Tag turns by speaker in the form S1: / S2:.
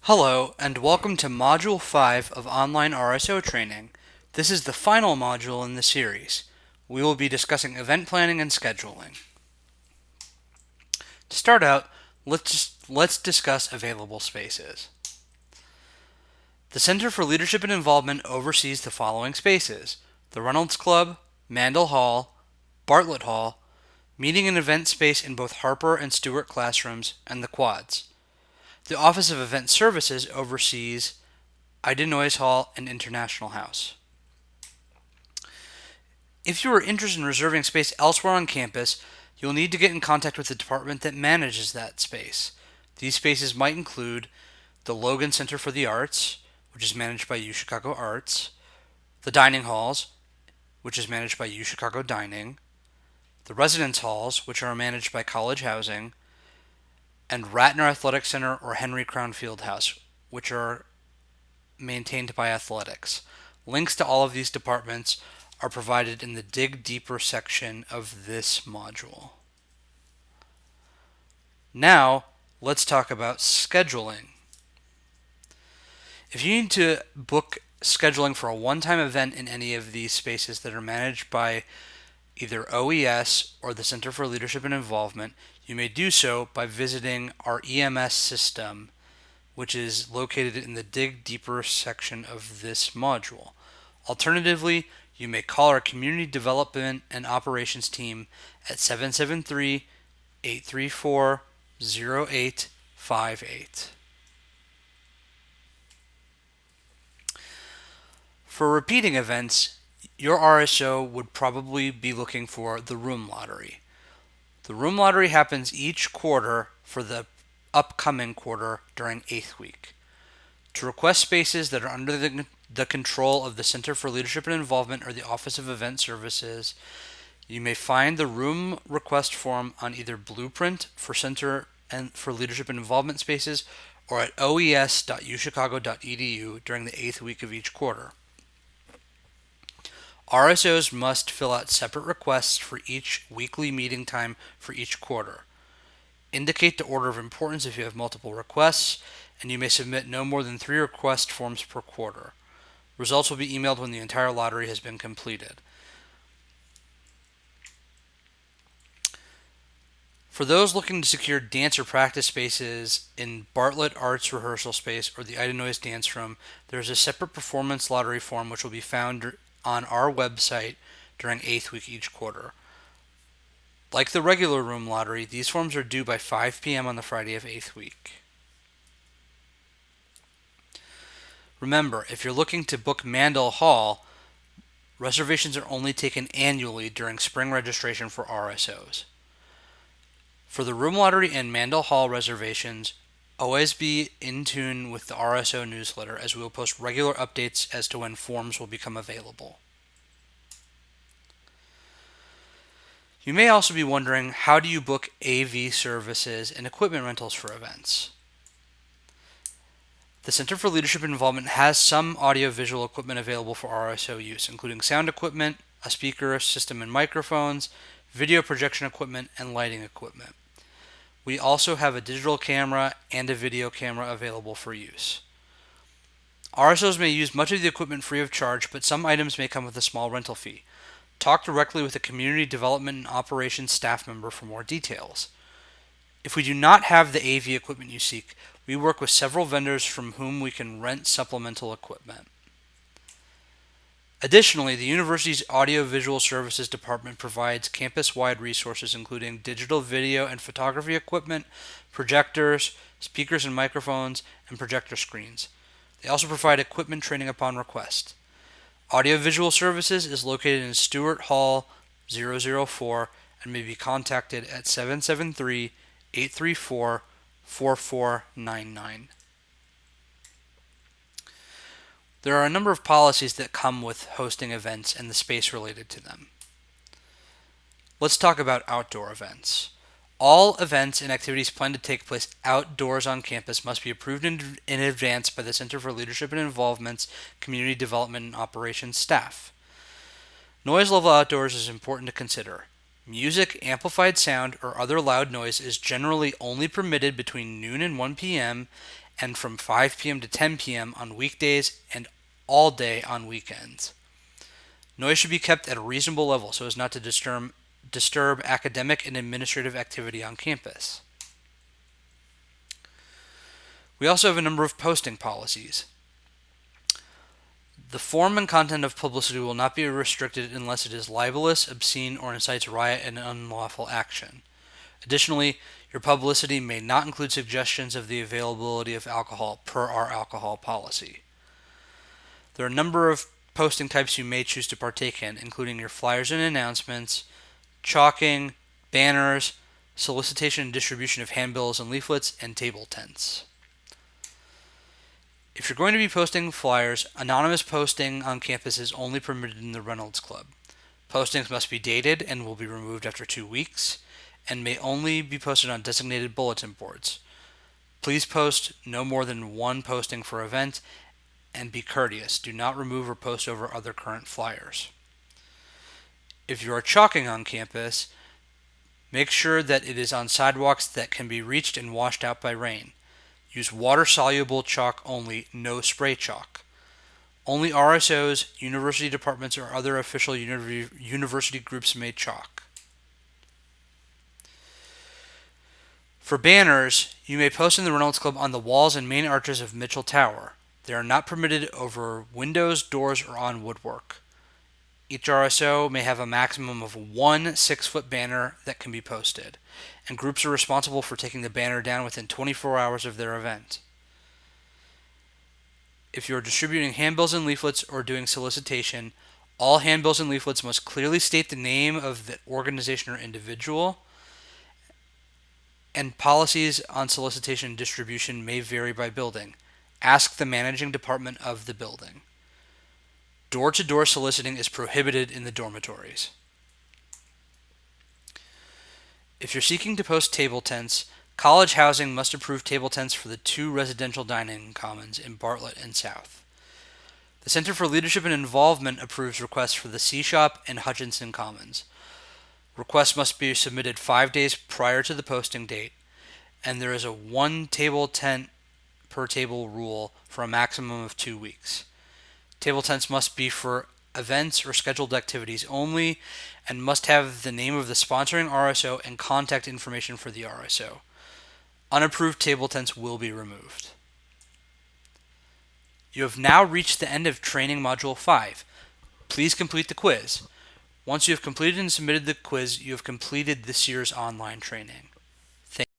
S1: Hello, and welcome to Module 5 of Online RSO Training. This is the final module in the series. We will be discussing event planning and scheduling. To start out, let's discuss available spaces. The Center for Leadership and Involvement oversees the following spaces: the Reynolds Club, Mandel Hall, Bartlett Hall, meeting and event space in both Harper and Stewart classrooms, and the Quads. The Office of Event Services oversees Ida Noyes Hall and International House. If you are interested in reserving space elsewhere on campus, you'll need to get in contact with the department that manages that space. These spaces might include the Logan Center for the Arts, which is managed by UChicago Arts, the dining halls, which is managed by UChicago Dining, the residence halls, which are managed by College Housing, and Ratner Athletic Center or Henry Crown Fieldhouse, which are maintained by Athletics. Links to all of these departments are provided in the Dig Deeper section of this module. Now, let's talk about scheduling. If you need to book scheduling for a one-time event in any of these spaces that are managed by either OES or the Center for Leadership and Involvement, you may do so by visiting our EMS system, which is located in the Dig Deeper section of this module. Alternatively, you may call our Community Development and Operations team at 773-834-0858. For repeating events, your RSO would probably be looking for the Room Lottery. The Room Lottery happens each quarter for the upcoming quarter during 8th week. To request spaces that are under the control of the Center for Leadership and Involvement or the Office of Event Services, you may find the room request form on either Blueprint for Center and for Leadership and Involvement spaces or at oes.uchicago.edu during the 8th week of each quarter. RSOs must fill out separate requests for each weekly meeting time for each quarter. Indicate the order of importance if you have multiple requests, and you may submit no more than 3 request forms per quarter. Results will be emailed when the entire lottery has been completed. For those looking to secure dance or practice spaces in Bartlett Arts Rehearsal Space or the Ida Noyes Dance Room, there is a separate performance lottery form which will be found on our website during 8th week each quarter. Like the regular room lottery, these forms are due by 5 p.m. on the Friday of 8th week. Remember, if you're looking to book Mandel Hall, reservations are only taken annually during spring registration for RSOs. For the room lottery and Mandel Hall reservations, always be in tune with the RSO newsletter as we will post regular updates as to when forms will become available. You may also be wondering, how do you book AV services and equipment rentals for events? The Center for Leadership and Involvement has some audiovisual equipment available for RSO use, including sound equipment, a speaker system and microphones, video projection equipment, and lighting equipment. We also have a digital camera and a video camera available for use. RSOs may use much of the equipment free of charge, but some items may come with a small rental fee. Talk directly with a Community Development and Operations staff member for more details. If we do not have the AV equipment you seek, we work with several vendors from whom we can rent supplemental equipment. Additionally, the university's Audiovisual Services Department provides campus-wide resources including digital video and photography equipment, projectors, speakers and microphones, and projector screens. They also provide equipment training upon request. Audiovisual Services is located in Stewart Hall 004 and may be contacted at 773-834-4499. There are a number of policies that come with hosting events and the space related to them. Let's talk about outdoor events. All events and activities planned to take place outdoors on campus must be approved in advance by the Center for Leadership and Involvement's Community Development and Operations staff. Noise level outdoors is important to consider. Music, amplified sound, or other loud noise is generally only permitted between noon and 1 p.m., and from 5 p.m. to 10 p.m. on weekdays and all day on weekends. Noise should be kept at a reasonable level so as not to disturb academic and administrative activity on campus. We also have a number of posting policies. The form and content of publicity will not be restricted unless it is libelous, obscene, or incites riot and unlawful action. Additionally, your publicity may not include suggestions of the availability of alcohol per our alcohol policy. There are a number of posting types you may choose to partake in, including your flyers and announcements, chalking, banners, solicitation and distribution of handbills and leaflets, and table tents. If you're going to be posting flyers, anonymous posting on campus is only permitted in the Reynolds Club. Postings must be dated and will be removed after 2 weeks, and may only be posted on designated bulletin boards. Please post no more than one posting per event, and be courteous. Do not remove or post over other current flyers. If you are chalking on campus, make sure that it is on sidewalks that can be reached and washed out by rain. Use water-soluble chalk only, no spray chalk. Only RSOs, university departments, or other official university groups may chalk. For banners, you may post in the Reynolds Club on the walls and main arches of Mitchell Tower. They are not permitted over windows, doors, or on woodwork. Each RSO may have a maximum of one 6-foot banner that can be posted, and groups are responsible for taking the banner down within 24 hours of their event. If you are distributing handbills and leaflets or doing solicitation, all handbills and leaflets must clearly state the name of the organization or individual, and policies on solicitation and distribution may vary by building. Ask the managing department of the building. Door-to-door soliciting is prohibited in the dormitories. If you're seeking to post table tents, College Housing must approve table tents for the 2 residential dining commons in Bartlett and South. The Center for Leadership and Involvement approves requests for the C Shop and Hutchinson Commons. Requests must be submitted 5 days prior to the posting date, and there is a 1 table tent per table rule for a maximum of 2 weeks. Table tents must be for events or scheduled activities only, and must have the name of the sponsoring RSO and contact information for the RSO. Unapproved table tents will be removed. You have now reached the end of Training Module 5. Please complete the quiz. Once you have completed and submitted the quiz, you have completed this year's online training.